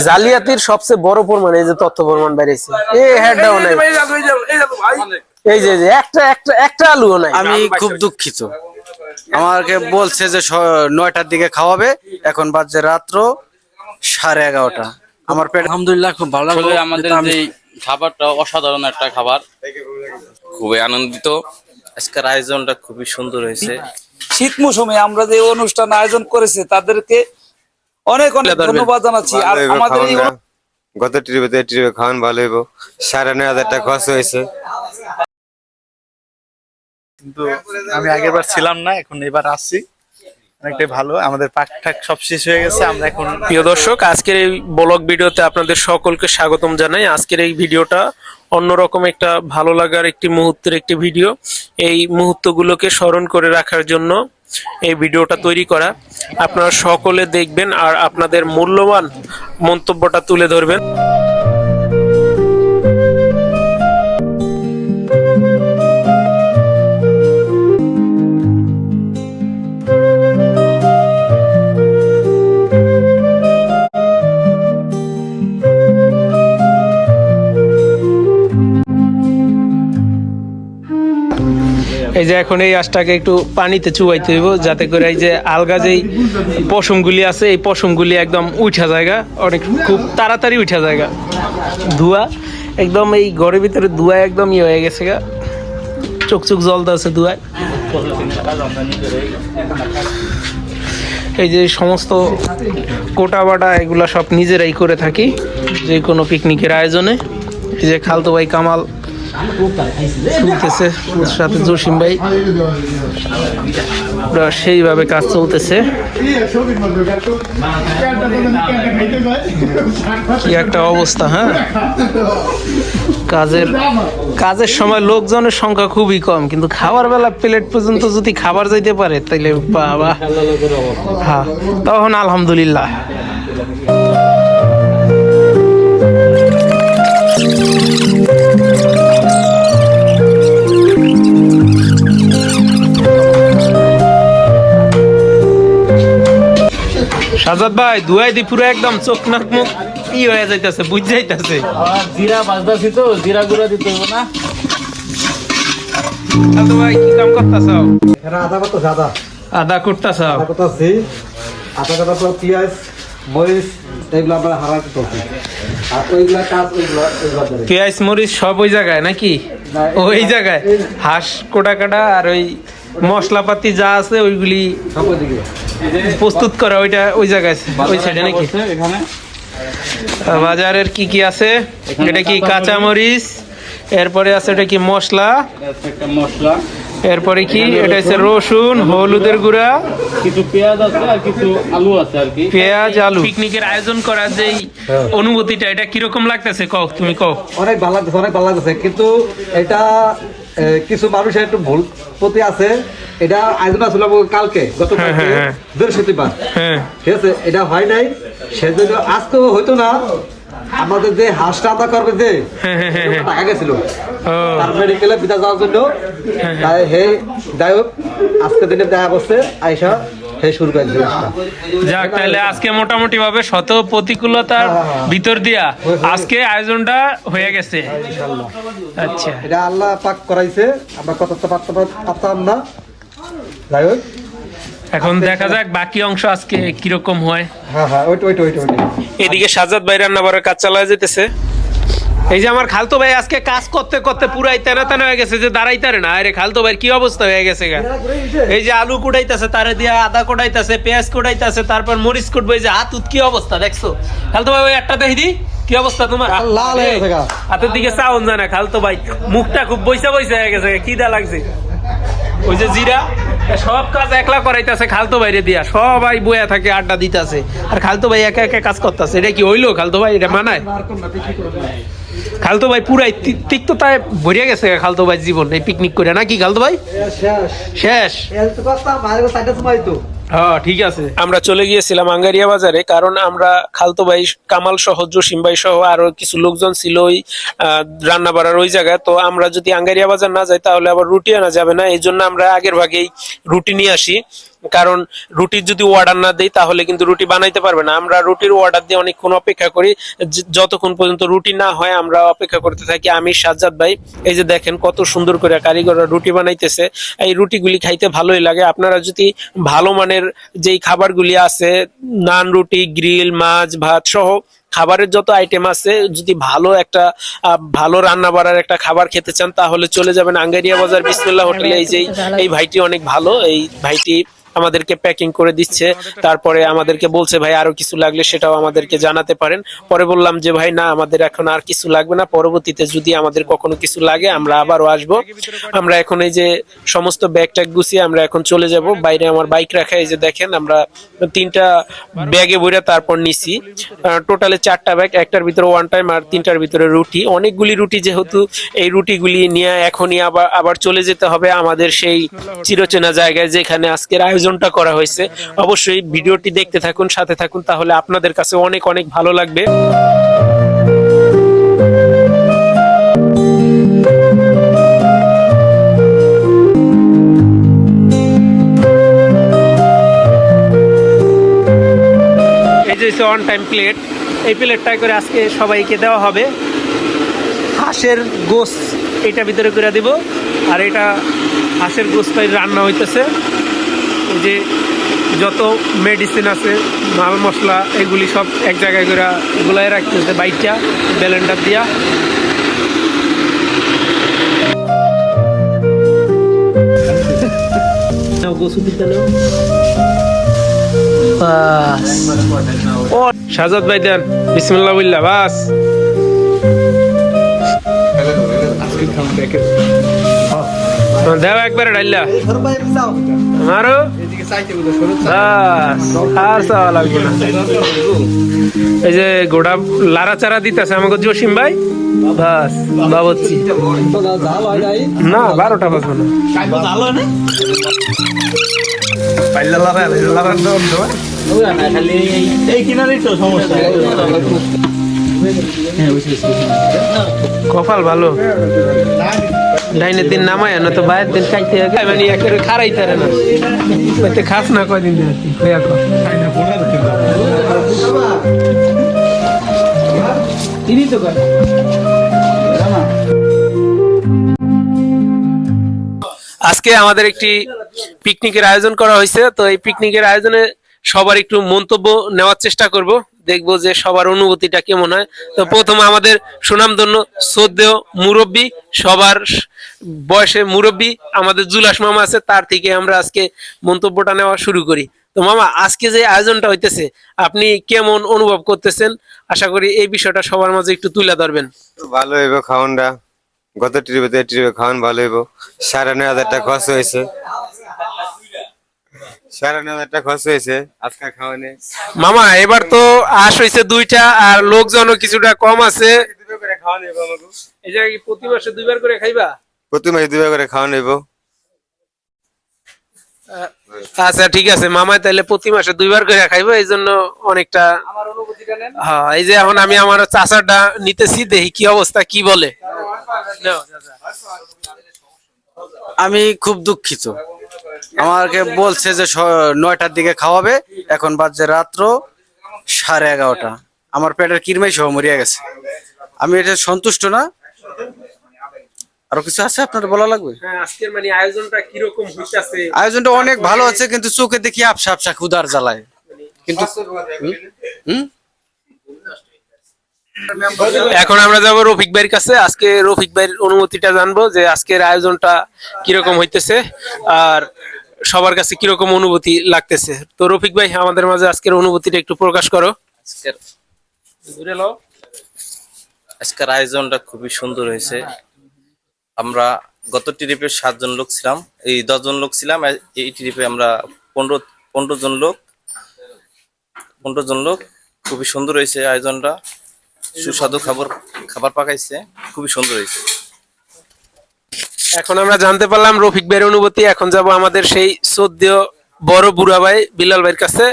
জালিয়াতির সবচেয়ে বড় প্রমাণ এই যে তথ্য প্রমাণ বেরিয়েছে। এই যে একটা একটা একটা আলুও নাই। আমি খুব দুঃখিত। আমাকে বলছে যে 9টার দিকে খাওয়াবে, এখন বাজে রাত্র 11:30। আমার পেট আলহামদুলিল্লাহ খুব ভালো লাগলো। আমাদের যে খাবারটা অসাধারণ একটা খাবার, খুবই আনন্দিত। আজকের আয়োজনটা খুবই সুন্দর হয়েছে। শীত মৌসুমে আমরা যে অনুষ্ঠান আয়োজন করেছে তাদেরকে অনেক অনেক ধন্যবাদ জানাচ্ছি। আর আমাদের গত ট্রিপে খাওয়ান ভালো হইব। 9,500 টাকা খরচ হয়েছে। কিন্তু আমি আগের বার ছিলাম না, এখন এবার আসছি, অনেকটাই ভালো। আমাদের পাক ঠাক সব শেষ হয়ে গেছে। আমরা এখন প্রিয় দর্শক, আজকের এই ব্লগ ভিডিওতে আপনাদের সকলকে স্বাগতম জানাই। আজকের এই ভিডিওটা অন্যরকম একটা ভালো লাগার একটি মুহূর্তের একটি ভিডিও। এই মুহূর্তগুলোকে স্মরণ করে রাখার জন্য এই ভিডিওটা তৈরি করা। আপনারা সকলে দেখবেন আর আপনাদের মূল্যবান মন্তব্যটা তুলে ধরবেন। এই যে এখন এই আঁশটাকে একটু পানিতে চুবাইতে হইব, যাতে করে এই যে আলগা যেই পশমগুলি আছে এই পশমগুলি একদম উঠা জায়গা, অনেক খুব তাড়াতাড়ি উঠা জায়গা। ধোঁয়া একদম এই ঘরের ভিতরে ধোঁয়া একদম ইয়ে হয়ে গেছে গা, চোখ চোখ জ্বলতে আছে ধোঁয়ায়। এই যে সমস্ত কোটা বাটা এগুলা সব নিজেরাই করে থাকি যে কোনো পিকনিকের আয়োজনে। এই যে খালতো ভাই কামাল চলতেছে, সাথে জসিম ভাই, সেইভাবে কাজ চলতেছে। কি একটা অবস্থা! হ্যাঁ, কাজের সময় লোকজনের সংখ্যা খুবই কম, কিন্তু খাবার বেলা প্লেট পর্যন্ত যদি খাবার যাইতে পারে তাইলে বাবা, হ্যাঁ তখন আলহামদুলিল্লাহ। সাজাদ ভাই দুয়াই দি পুরো একদম চোখ নাক মুখ ই হয়ে যাইতেছে, বুঝ যাইতেছে। জিরা বাজদাছি তো, জিরা গুঁড়া দিতে হবে না? সাজাদ ভাই কি কাম করতেছ? আদা করতেছে, আদা করতেছ? আদা করতেছি, আদা কাটা পর পেঁয়াজ মরিচ এগুলো আমরা হারা করতেছি। আর ওইগুলা কাজ ওইগুলা পেঁয়াজ মরিচ সব ওই জায়গায় নাকি? ওই জায়গায় হাঁস কোটা কাটা আর ওই মশলাপাতি যা আছে ওইগুলি সব ওইদিকে প্রস্তুত করা, ওইটা ওই জায়গায় ওই সাইডে নাকি? এখানে বাজারের কি কি আছে? এটা কি কাঁচা মরিচ, এরপরে আছে এটা কি মশলা, একটা মশলা, এরপরে কি এটা হচ্ছে রসুন, হলুদের গুঁড়া, কিছু পেঁয়াজ আছে আর কিছু আলু আছে আর কি। পেঁয়াজ আলু। পিকনিকের আয়োজন করার যেই অনুভূতিটা, এটা কিরকম লাগতেছে কও, তুমি কও। অনেক ভালো লাগতেছে, অনেক ভালো লাগতেছে। কিন্তু এটা কিছু মানুষের একটু ভুল প্রতি আছে। এটা আয়োজন আসলে কালকে, গতকালকে বৃহস্পতিবার, ঠিক আছে, এটা হয় নাই, সেজন্য আজকেও হয়তো না। আমাদের যে হাঁসটা আদা করবে যে টাকা গেছিল তার মেডিকেলে বিদা যাওয়ার জন্য, তাই হে যাই হোক আজকের দিনে দেখা করছে আইসা হে শুরু করে জিনিসটা। যাক, তাহলে আজকে মোটামুটি ভাবে শত প্রতিকূলতার ভিতর দিয়া আজকে আয়োজনটা হয়ে গেছে। আচ্ছা, এটা আল্লাহ পাক করাইছে, আমরা কত পারতাম না। যাই হোক এখন দেখা যাক বাকি অংশ আজকে কিরকম হয়। হ্যাঁ হ্যাঁ, ওইটা এদিকে সাজাদ ভাই রান্না বাড়ার কাজ চালায় যেতেছে। এই যে আমার খালতো ভাই আজকে কাজ করতে করতে পুরাই তেনা তেনা হয়ে গেছে, যে দাঁড়াইতারে না। আরে খালতো ভাই কি অবস্থা হয়ে গেছে গা! এই যে আলু কুটাইতেছে, তারে দিয়া আদা কুটাইতেছে, পেঁয়াজ কুটাইতেছে, তারপর মরিচ কুটবে। এই যে হাত কি অবস্থা দেখছো খালতো ভাই? ওই একটা দেখি দি, কি অবস্থা তোমার হাতের দিকে চাউন যায় না খালতো ভাই, মুখটা খুব বইসা হয়ে গেছে, কি দা লাগছে। ওই যে জিরা সব কাজ একলা করাইতেছে খালতো ভাইরে দিয়া, সবাই বইয়া থাকে আড্ডা দিতেছে, আর খালতো ভাই একা একা কাজ করতেছে। এটা কি হইলো খালতো ভাই? এটা মানায়? খালতো ভাই পুরাই তিক্ততায় ভরিয়া গেছে খালতো ভাই জীবন এই পিকনিক করে, নাকি খালতো ভাই? শেষ। হ্যাঁ ঠিক আছে। আমরা চলে গিয়েছিলাম আঙ্গারিয়া বাজারে, কারণ আমরা খালতো ভাই, কামাল সহ, জসিম ভাই সহ আরো কিছু লোকজন ছিল ওই রান্না বাড়ার ওই জায়গায়। তো আমরা যদি আঙ্গারিয়া বাজার না যাই তাহলে আবার রুটি আনা যাবে না, এই জন্য আমরা আগের ভাগেই রুটি নিয়ে আসি। কারণ রুটির যদি অর্ডার না দেই তাহলে কিন্তু রুটি বানাইতে পারবে না। আমরা রুটির অর্ডার দিয়ে অনেকক্ষণ অপেক্ষা করি, যতক্ষণ পর্যন্ত রুটি না হয় আমরা অপেক্ষা করতে থাকি। আমি সাজ্জাদ ভাই, এই যে দেখেন কত সুন্দর করে কারিগররা রুটি বানাইতেছে। এই রুটিগুলি খাইতে ভালোই লাগে। আপনারা যদি ভালো মানের যেই খাবারগুলি আছে, নান, রুটি, গ্রিল, মাছ, ভাত সহ খাবারের যত আইটেম আছে, যদি ভালো একটা ভালো রান্না বাড়ার একটা খাবার খেতে চান তাহলে চলে যাবেন আঙ্গারিয়া বাজার বিসমিল্লাহ হোটেলে। এই ভাইটি অনেক ভালো, এই ভাইটি আমাদেরকে প্যাকিং করে দিচ্ছে, তারপরে আমাদেরকে বলছে ভাই আরো কিছু লাগলে সেটাও আমাদেরকে জানাতে পারেন। পরে বললাম যে ভাই না, আমাদের এখন আর কিছু লাগবে না, পরবর্তীতে যদি আমাদের কখনো কিছু লাগে আমরা আবারও আসবো। আমরা এখন এই যে সমস্ত ব্যাগ ট্যাগ গুছিয়ে আমরা এখন চলে যাব। বাইরে আমার বাইক রাখা, এই যে দেখেন আমরা 3টা ব্যাগে ভরে তারপর নিছি। টোটালে 4টা ব্যাগ, একটার ভিতরে ওয়ান টাইম আর 3টার ভিতরে রুটি। অনেকগুলি রুটি, যেহেতু এই রুটিগুলি নিয়ে এখনই আবার চলে যেতে হবে আমাদের সেই চিরচেনা জায়গায় যেখানে আজকের আয়োজনটা করা হয়েছে। অবশ্যই ভিডিওটি দেখতে থাকুন, সাথে থাকুন, তাহলে আপনাদের কাছে অনেক অনেক ভালো লাগবে। এই যে অন টাইম প্লেট, এই প্লেটটা করে আজকে সবাইকে দেওয়া হবে। হাঁসের গোশত এটা ভিতরে করে দিব, আর এটা হাঁসের গোশতটাই রান্না হইতেছে। এই যে যত মেডিসিন আছে, মাল মশলা, এগুলি সব এক জায়গায় করে গুলাই রাখতেছে বাইকটা ব্লেন্ডার দিয়া। ও সাজাদ ভাই দেন, বিসমিল্লাহ বিল্লাহ, বাস দেও একবারে ডাইলা আমারও আর চাওয়া লাগবে না। এই যে গোড়া লাড়া চারা দিতেছে আমাকে জসিম ভাই, বাস বাবচ্ছি না 12টা বাজবে না। কপাল ভালো, ডাইনের দিন নামায় না তো বাইরের দিন খাইতে মানে একেবারে খারাইতে না, খাস না কয়দিন আজকে আমাদের একটি পিকনিকের আয়োজন করা হয়েছে। তো এই পিকনিকের আয়োজনে সবার একটু মন্তব্য নেওয়ার চেষ্টা করব, দেখবো যে সবার অনুভূতিটা কেমন হয়। তো প্রথমে আমাদের সুনামধন্য শ্রদ্ধেয় মুরব্বী, সবার বয়সে মুরব্বী আমাদের জুলাস মামা আছে, তার থেকে আমরা আজকে মন্তব্যটা নেওয়া শুরু করি। তো মামা, আজকে যে আয়োজনটা হইতেছে আপনি কেমন অনুভব করতেছেন? আশা করি এই বিষয়টা সবার মাঝে একটু তুলে ধরবেন। ভালো হইব খাওয়ানটা, গত ট্রিপে খাওয়ান ভালো হইব। 9,500 টাকা খরচ হয়েছে, 9,500 টাকা খরচ হয়েছে আজকে খাওয়ানে। মামা এবার তো আশ হয়েছে 2টা, আর লোকজনও কিছুটা কম আছে। এই জায়গায় কি প্রতি মাসে 2বার করে খাইবা? প্রতি মাসে 2বার করে খাওয়ান হইব। আচ্ছা ঠিক আছে মামা, তাহলে প্রতি মাসে 2বার করে খাইবো, এই জন্য অনেকটা। হ্যাঁ, এই যে এখন আমি আমার চাচাটা নিতেছি, দেখি কি অবস্থা, কি বলে। আমি খুব দুঃখিত, আমাকে বলছে যে 9টার দিকে খাওয়াবে, এখন বাজে রাত্র 11:30। আমার পেটের কিরমাই সহ মরিয়া গেছে। আমি এটা সন্তুষ্ট না। আরো কিছু আছে আপনার বলা লাগবে? আজকের মানে আয়োজনটা কি রকম হইতাছে? আয়োজনটা অনেক ভালো আছে, কিন্তু চোখে দেখি আবসা আবসা ক্ষুধার জ্বালায়। কিন্তু এখন আমরা যাবো রফিক ভাইয়ের কাছে, আজকে রফিক ভাইয়ের অনুমতিটা জানবো যে আজকের আয়োজনটা কিরকম হইতেছে আর সবার কাছে কিরকম অনুভূতি লাগতেছে। তো রফিক ভাই, আমাদের মাঝে আজকের অনুভূতিটা একটু প্রকাশ করো। আজকের আয়োজনটা খুবই সুন্দর হয়েছে। আমরা গত ট্রিপে 7 জন লোক ছিলাম, এই 10 জন লোক ছিলাম। এই ট্রিপে আমরা 15 জন লোক। খুবই সুন্দর হয়েছে আয়োজনটা, সুস্বাদু খাবার পাকাইছে, খুবই সুন্দর হয়েছে। এখন আমরা জানতে পারলাম রফিক ভাইয়ের অনুভূতি। এখন যাব আমাদের সেই শ্রদ্ধেয় বড় বুড়া ভাই বিলাল ভাইয়ের কাছে।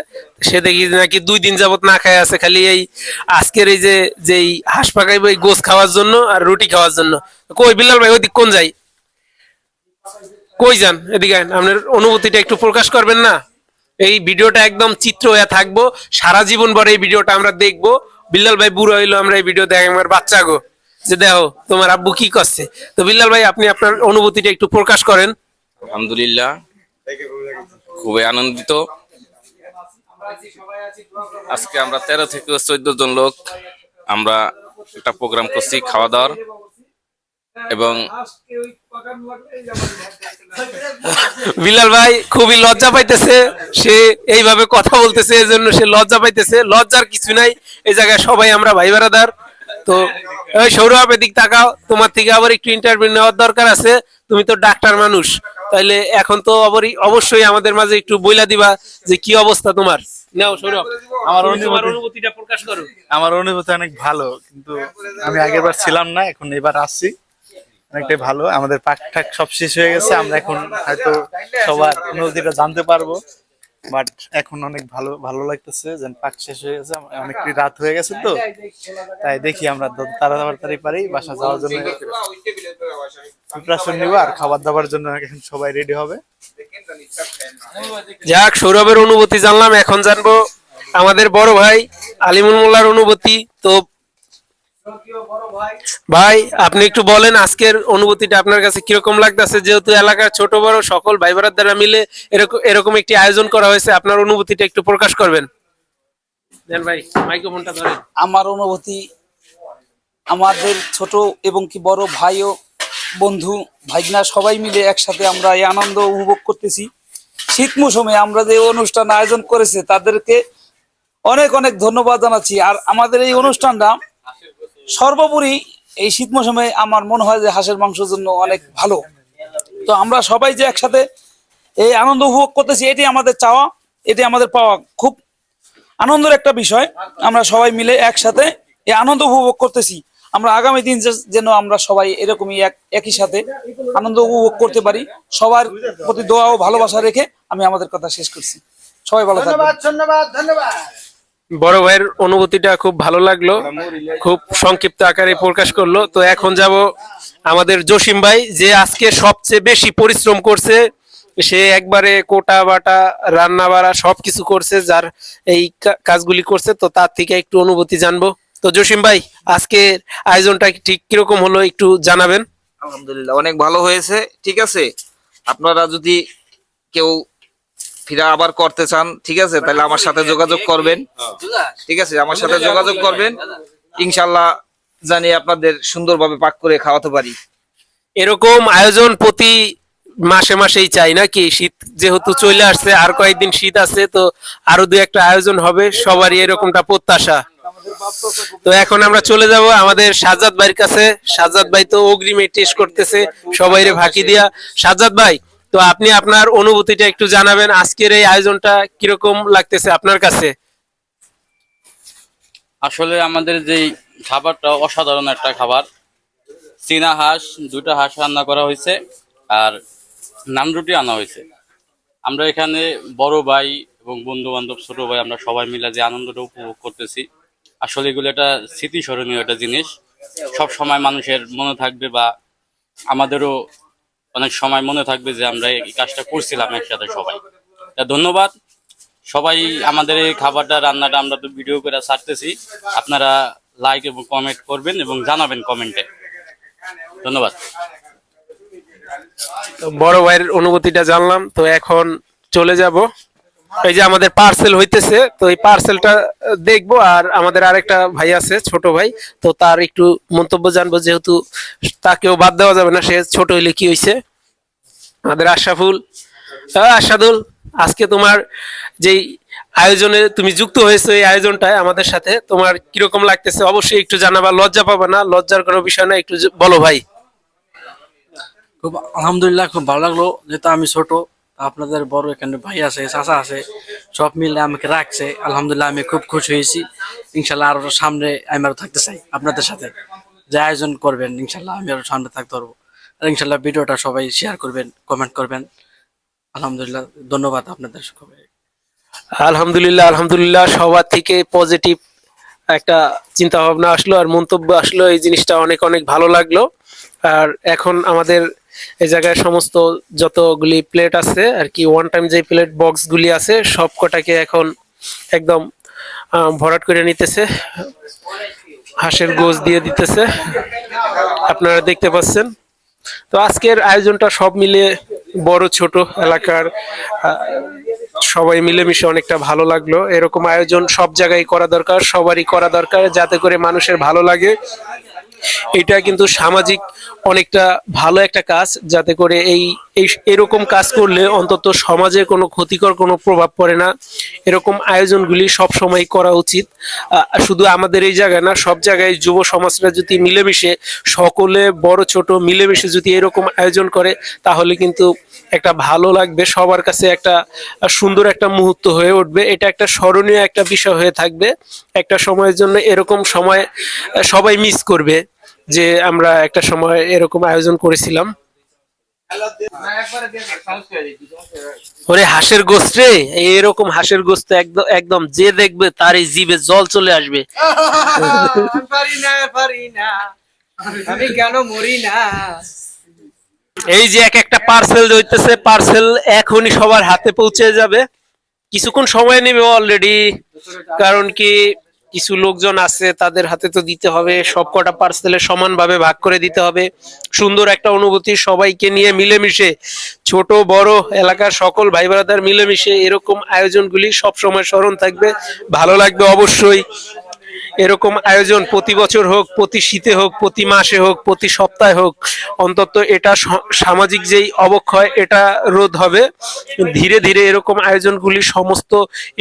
সে দেখি নাকি 2 দিন যাবত না খায় আছে, খালি এই আজকের এই যে হাঁস পাকাইবো এই গোস খাওয়ার জন্য আর রুটি খাওয়ার জন্য। কই বিলাল ভাই, ওইদিক কোন যাই, কই যান? এদিকে আপনার অনুভূতিটা একটু প্রকাশ করবেন না? এই ভিডিওটা একদম চিত্র হয়ে থাকবো, সারা জীবন ভর এই ভিডিওটা আমরা দেখবো। বিল্লাল ভাই বুড়ো হইলো, আমরা এই ভিডিও দেখে আমার বাচ্চা গো যে দেখো তোমার আব্বু কি করছে। তো বিল্লাল ভাই আপনি আপনার অনুভূতিটা একটু প্রকাশ করেন। আলহামদুলিল্লাহ, খুবই আনন্দিত। আজকে আমরা 13 থেকে 14 জন লোক আমরা একটা প্রোগ্রাম করছি খাওয়া দাওয়ার, এবং বিল্লাল ভাই খুবই লজ্জা পাইতেছে, সে এইভাবে কথা বলতেছে, এই জন্য সে লজ্জা পাইতেছে। লজ্জার কিছু নাই, এই জায়গায় সবাই আমরা ভাই বারাদার। তো ওই সৌরভ এদিক তাকাও, তোমার থেকে আবার একটু ইন্টারভিউ নেওয়ার দরকার আছে, তুমি তো ডাক্তার মানুষ, তাইলে এখন তো অবশ্যই আমাদের মাঝে একটু বইলা দিবা যে কি অবস্থা তোমার। নাও সৌরভ, তোমার অনুভূতিটা প্রকাশ করো। আমার অনুভূতি অনেক ভালো, কিন্তু আমি আগেরবার ছিলাম না, এখন এবার আসছি, অনেকটাই ভালো। আমাদের পাক ঠাক সব শেষ হয়ে গেছে, আমরা এখন হয়তো সবার অনুভূতিটা জানতে পারবো। বাট এখন অনেক ভালো ভালো লাগতেছে, যেন পাক শেষ হয়ে গেছে, অনেকটাই রাত হয়ে গেছে, তো তাই দেখি আমরা তাড়াতাড়ি পারি বাসা যাওয়ার জন্য প্রিপারেশন নিব, আর খাবার দাবার জন্য এখন সবাই রেডি হবে। যাক, সৌরভের অনুভূতি জানলাম, এখন জানবো আমাদের বড় ভাই আলিমুল মোল্লার অনুভূতি। তো ভাই আপনি একটু বলেন আজকের অনুভূতিটা আপনার কাছে কিরকম লাগতেছে, যেহেতু এলাকার ছোট বড় সকল ভাই বোনেরা মিলে এরকম একটি আয়োজন করা হয়েছে, আপনার অনুভূতিটা একটু প্রকাশ করবেন। দেন ভাই মাইক্রোফোনটা ধরেন। আমার অনুভূতি, আমাদের ছোট এবং কি বড় ভাই ও বন্ধু ভাইগনা সবাই মিলে একসাথে আমরা এই আনন্দ উপভোগ করতেছি। শীত মৌসুমে আমরা যে অনুষ্ঠান আয়োজন করেছে তাদেরকে অনেক অনেক ধন্যবাদ জানাচ্ছি। আর আমাদের এই অনুষ্ঠানটা সর্বোপরি এই শীত মৌসুমে আমার মনে হয় যে হাঁসের মাংসের জন্য অনেক ভালো। তো আমরা সবাই যে একসাথে এই আনন্দ উপভোগ করতেছি, এটি আমাদের চাওয়া, এটি আমাদের পাওয়া। খুব আনন্দের একটা বিষয়, আমরা সবাই মিলে একসাথে এই আনন্দ উপভোগ করতেছি। আমরা আগামী দিন যেন আমরা সবাই এরকমই একই সাথে আনন্দ উপভোগ করতে পারি। সবার প্রতি দোয়া ও ভালোবাসা রেখে আমি আমাদের কথা শেষ করছি। সবাই ভালো থাকবেন। বড় ভাইয়ের অনুভূতিটা খুব ভালো লাগলো, খুব সংক্ষিপ্ত আকারে প্রকাশ করলো। তো এখন যাব আমাদের জসিম ভাই, যে আজকে সবচেয়ে বেশি পরিশ্রম করছে, সে একবারে কোটা বাটা রান্না বাড়া সবকিছু করছে, যার এই কাজগুলি করছে। তো তার থেকে একটু অনুভূতি জানবো। তো জসিম ভাই, আজকের আয়োজনটা ঠিক কিরকম হলো একটু জানাবেন। আলহামদুলিল্লাহ, অনেক ভালো হয়েছে। ঠিক আছে, আপনারা যদি কেউ ফিরা আবার করতে চান, ঠিক আছে, তাহলে আমার সাথে যোগাযোগ করবেন। ঠিক আছে, আমার সাথে যোগাযোগ করবেন, ইনশাল্লাহ জানি আপনাদের সুন্দরভাবে পাক করে খাওয়াতে পারি। এরকম আয়োজন প্রতি মাসে মাসেই চাই নাকি? শীত যেহেতু চলে আসছে, আর কয়েকদিন শীত আছে, তো আরো দুই একটা আয়োজন হবে, সবারই এরকমটা প্রত্যাশা। তো এখন আমরা চলে যাব আমাদের সাজ্জাদ ভাইয়ের কাছে। সাজ্জাদ ভাই তো অগ্রিমে টেস্ট করতেছে সবাইরে ফাঁকি দিয়া। সাজ্জাদ ভাই, তো আপনি আপনার অনুভূতিটা একটু জানাবেন, আজকের এই আয়োজনটা কিরকম লাগতেছে আপনার কাছে? আসলে আমাদের যেই খাবারটা অসাধারণ একটা খাবার। চীনা হাঁস, 2টা হাঁস রান্না করা হয়েছে, আর নান রুটি আনা হয়েছে। আমরা এখানে বড় ভাই এবং বন্ধু বান্ধব, ছোট ভাই, আমরা সবাই মিলে যে আনন্দটা উপভোগ করতেছি, আসলে এগুলো একটা স্মৃতিস্মরণীয় একটা জিনিস। সব সময় মানুষের মনে থাকবে, বা আমাদেরও অনেক সময় মনে থাকবে যে আমরা এই কাজটা করছিলাম একসাথে সবাই। ধন্যবাদ সবাই। আমাদের এই খাবারটা রান্নাটা আমরা তো ভিডিও করে ছাড়তেছি, আপনারা লাইক এবং কমেন্ট করবেন এবং জানাবেন কমেন্টে। ধন্যবাদ। বড় ভাইয়ের অনুভূতিটা জানলাম। তো এখন চলে যাব, এই যে আমাদের পার্সেল হইতেছে, তো এই পার্সেলটা দেখবো। আর আমাদের আরেকটা ভাই আছে, ছোট ভাই, তো তার একটু মন্তব্য জানবো, যেহেতু তাকেও বাদ দেওয়া যাবে না, সে ছোট হইলে কি হয়েছে। আমাদের আশরাফুল, আশাদুল, আজকে তোমার যেই আয়োজনে তুমি যুক্ত হয়েছো, এই আয়োজনটায় আমাদের সাথে, তোমার কিরকম লাগতেছে অবশ্যই একটু জানাবা, লজ্জা পাবা না, লজ্জার কোনো বিষয় না, একটু বলো ভাই। খুব আলহামদুলিল্লাহ, খুব ভালো লাগলো। যেহেতু আমি ছোট, আপনাদের বড় এখানে ভাই আছে, চাচা আছে, সব মিলে আমাকে রাখছে। আলহামদুলিল্লাহ, আমি খুব খুশি হয়েছি। ইনশাল্লাহ আরো সামনে আমি আরো থাকতে চাই আপনাদের সাথে, যে আয়োজন করবেন ইনশাল্লাহ আমি আরো সামনে থাকতে পারবো। আর ইনশাল্লাহ ভিডিওটা সবাই শেয়ার করবেন, কমেন্ট করবেন। আলহামদুলিল্লাহ, ধন্যবাদ আপনাদের সবাই। আলহামদুলিল্লাহ, আলহামদুলিল্লাহ, সবার থেকে পজিটিভ একটা চিন্তা ভাবনা আসলো আর মন্তব্য আসলো, এই জিনিসটা অনেক অনেক ভালো লাগলো। আর এখন আমাদের এই জায়গায় সমস্ত যতগুলি প্লেট আছে আর কি, ওয়ান টাইম যে প্লেট বক্সগুলি আছে সব কটাকে এখন একদম ভরাট করে নিতেছে, হাঁসের গোশ দিয়ে দিতেছে, আপনারা দেখতে পাচ্ছেন। তো আজকের আয়োজনটা সব মিলিয়ে বড় ছোট এলাকার সবাই মিলেমিশে অনেকটা ভালো লাগলো। এরকম আয়োজন সব জায়গায় করা দরকার, সবারই করা দরকার, যাতে করে মানুষের ভালো লাগে। এটা কিন্তু সামাজিক অনেকটা ভালো একটা কাজ, যাতে করে এরকম কাজ করলে অন্তত সমাজে কোনো ক্ষতিকর কোনো প্রভাব পড়ে না। এরকম আয়োজনগুলি সব সময় করা উচিত। শুধু আমাদের এই জায়গায় না, সব জায়গায় যুব সমাজরা যদি মিলেমিশে, সকলে বড় ছোট মিলেমিশে যদি এরকম আয়োজন করে, তাহলে কিন্তু একটা ভালো লাগবে, সবার কাছে একটা সুন্দর একটা মুহূর্ত হয়ে উঠবে। এটা একটা স্মরণীয় একটা বিষয় হয়ে থাকবে একটা সময়ের জন্য। এরকম সময় সবাই মিস করবে যে আমরা একটা সময় এরকম আয়োজন করেছিলাম। ওরে হাঁসের গোস্ত রে, এরকম হাঁসের গোস্ত একদম একদম যে দেখবে তার এই জিভে জল চলে আসবে। আমি কেন মরি না। এই যে এক একটা পার্সেল হইতেছে, পার্সেল এখনই সবার হাতে পৌঁছে যাবে, কিছুক্ষণ সময় নেবে অলরেডি, কারণ কি কিছু লোকজন আছে তাদের হাতে তো দিতে হবে, সব কটা পার্সেলে সমানভাবে ভাগ করে দিতে হবে। সুন্দর একটা অনুভূতি, সবাইকে নিয়ে মিলেমিশে, ছোট বড় এলাকার সকল ভাই ব্রাদার মিলেমিশে এরকম আয়োজনগুলি সব সময় স্মরণ থাকবে, ভালো লাগবে অবশ্যই। এরকম আয়োজন প্রতি বছর হোক, প্রতি শীতে হোক, প্রতি মাসে হোক, প্রতি সপ্তাহে হোক, অন্তত এটা সামাজিক যেই অবক্ষয় এটা রোধ হবে। ধীরে ধীরে এরকম আয়োজনগুলি সমস্ত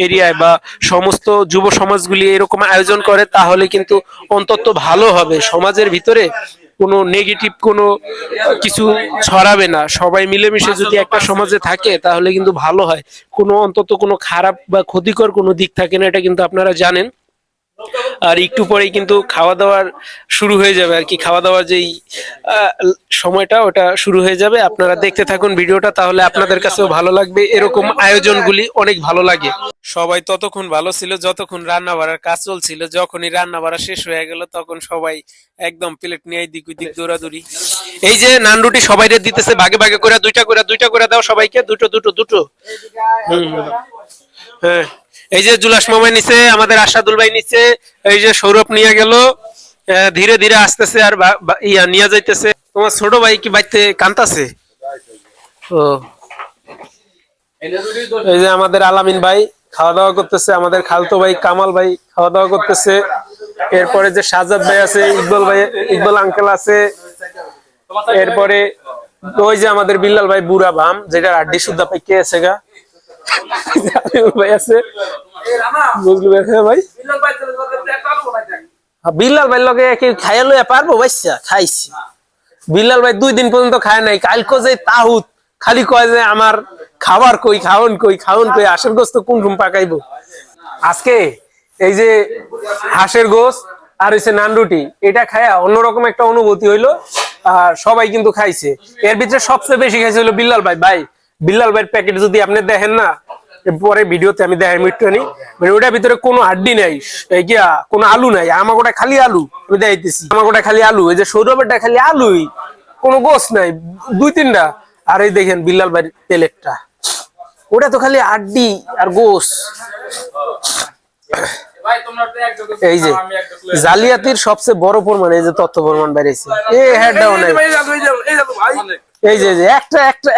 এরিয়ায় বা সমস্ত যুব সমাজগুলি এরকম আয়োজন করে, তাহলে কিন্তু অন্তত ভালো হবে, সমাজের ভিতরে কোনো নেগেটিভ কোনো কিছু ছড়াবে না। সবাই মিলেমিশে যদি একটা সমাজে থাকে তাহলে কিন্তু ভালো হয়, কোনো অন্তত কোনো খারাপ বা ক্ষতিকর কোনো দিক থাকে না, এটা কিন্তু আপনারা জানেন। আর একটু পরেই কিন্তু খাওয়া দাওয়ার শুরু হয়ে যাবে আর কি, খাওয়া দাওয়ার যেই সময়টা ওটা শুরু হয়ে যাবে। আপনারা দেখতে থাকুন ভিডিওটা, তাহলে আপনাদের কাছেও ভালো লাগবে। এরকম আয়োজনগুলি অনেক ভালো লাগে। সবাই ততক্ষণ ভালো ছিল যতক্ষণ রান্না বাড়ার কাজ চলছিল, যখনই রান্না বাড়া শেষ হয়ে গেল তখন সবাই একদম প্লেট নিয়ে দিক ওই দিক দৌড়াদৌড়ি। এই যে নান রুটি সবাই দিতেছে ভাগে ভাগে করে, দুইটা করে দাও সবাইকে, দুটো। হ্যাঁ, এই যে জুলাস মামাই নিচে, আমাদের আশাদুল ভাই নিচে, এই যে সৌরভ নিয়ে গেল, ধীরে ধীরে আসতেছে আর নিয়ে যাইতেছে। তোমার ছোট ভাই কি বাইতে কান্তাছে? ও, এই যে আমাদের আলামিন ভাই খাওয়া দাওয়া করতেছে, আমাদের খালতো ভাই কামাল ভাই খাওয়া দাওয়া করতেছে, এরপরে যে সাজাদ ভাই আছে, ইকবাল আঙ্কেল আছে, এরপরে ওই যে আমাদের বিল্লাল ভাই বুড়া বাম, যেটা আড্ডি সুদ্ধা পাই কে আছে গা ভাই আছে, ভাই বিল্লাল ভাই লগে খাইয়া লইয়া পারবো বাইসা খাইছি। বিল্লাল ভাই 2 দিন পর্যন্ত খায় নাই, কালকে যে তাহুত খালি কয় যে আমার খাবার কই, খাওন কই, হাঁসের গোস্ত কোন রুম পাকাইবো। আজকে এই যে হাঁসের গোস্ত আর হইছে নান রুটি, এটা খায়া অন্যরকম একটা অনুভূতি হইলো। আর সবাই কিন্তু খাইছে, এর ভিতরে সবচেয়ে বেশি খাইছে হলো বিল্লাল ভাই। বিল্লাল ভাইয়ের প্যাকেট যদি আপনি দেখেন না, পরে ভিডিওতে আমি দেখাই মিটনি, মানে ওটার ভিতরে কোনো হাড্ডি নাই, কোনো আলু নাই, আমার ওটা খালি আলু, আমি দেখাইতেছি, আমার ওটা খালি আলু। এই যে সৌরভেরটা খালি আলুই, কোনো গোস নাই, 2-3টা। আর এই দেখেন বিল্লাল ভাইয়ের প্লেটটা, ওটা তো খালি হাড্ডি আর গোস। এই যে জালিয়াতির সবচেয়ে বড় প্রমাণ, এই যে তথ্য প্রমাণ বেরিয়েছে, এই যে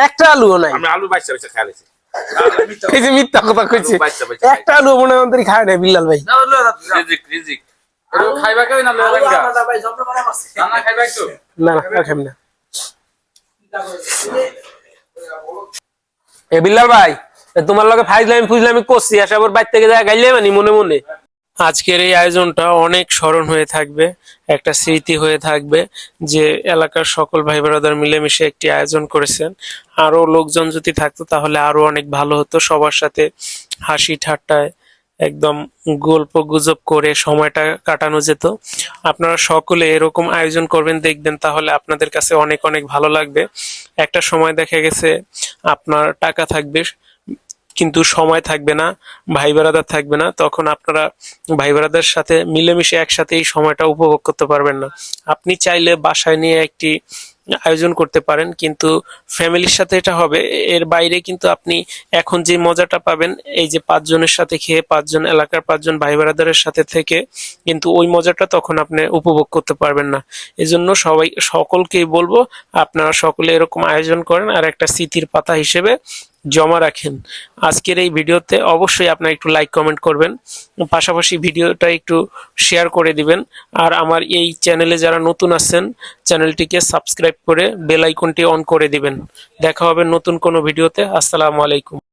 একটা আলুও নাই। এই যে মিথ্যা কথা কইছে, একটা আলু মনে হয় খায় নাই বিল্লাল ভাই। না খাইব না। এ বিল্লাল ভাই, তোমার লগে ফুজলামি করছি, আসাবার বাইর থেকে যায় গাইলে মানি মনে মনে। আজকের এই আয়োজনটা অনেক স্মরণ হয়ে থাকবে, একটা স্মৃতি হয়ে থাকবে যে এলাকার সকল ভাই ব্রাদার মিলেমিশে একটি আয়োজন করেছেন। আরো লোকজন যদি থাকতো তাহলে আরো অনেক ভালো হতো, সবার সাথে হাসি ঠাট্টায় একদম গল্প গুজব করে সময়টা কাটানো যেত। আপনারা সকলে এরকম আয়োজন করবেন, দেখবেন, তাহলে আপনাদের কাছে অনেক অনেক ভালো লাগবে। একটা সময় দেখা গেছে আপনার টাকা থাকবে কিন্তু সময় থাকবে না, ভাই ব্রাদার থাকবে না, তখন আপনারা ভাই ব্রাদার সাথে মিলেমিশে একসাথে এই সময়টা উপভোগ করতে পারবেন না। আপনি চাইলে বাসায় নিয়ে একটি আয়োজন করতে পারেন, কিন্তু ফ্যামিলির সাথে এটা হবে। এর বাইরে কিন্তু আপনি এখন যে মজাটা পাবেন এই যে 5 জনের সাথে খেয়ে, 5 জন এলাকার 5 জন ভাই ব্রাদারের সাথে থেকে, কিন্তু ওই মজাটা তখন আপনি উপভোগ করতে পারবেন না। এজন্য সকলকেই বলবো আপনারা সকলে এরকম আয়োজন করেন আর একটা স্মৃতির পাতা হিসেবে জমা রাখেন। আজকের এই ভিডিওতে অবশ্যই আপনারা একটু লাইক কমেন্ট করবেন, পাশাপাশি ভিডিওটা একটু শেয়ার করে দিবেন। আর আমার এই চ্যানেলে যারা নতুন আছেন চ্যানেলটিকে সাবস্ক্রাইব করে বেল আইকনটি অন করে দিবেন। দেখা হবে নতুন কোনো ভিডিওতে। আসসালামু আলাইকুম।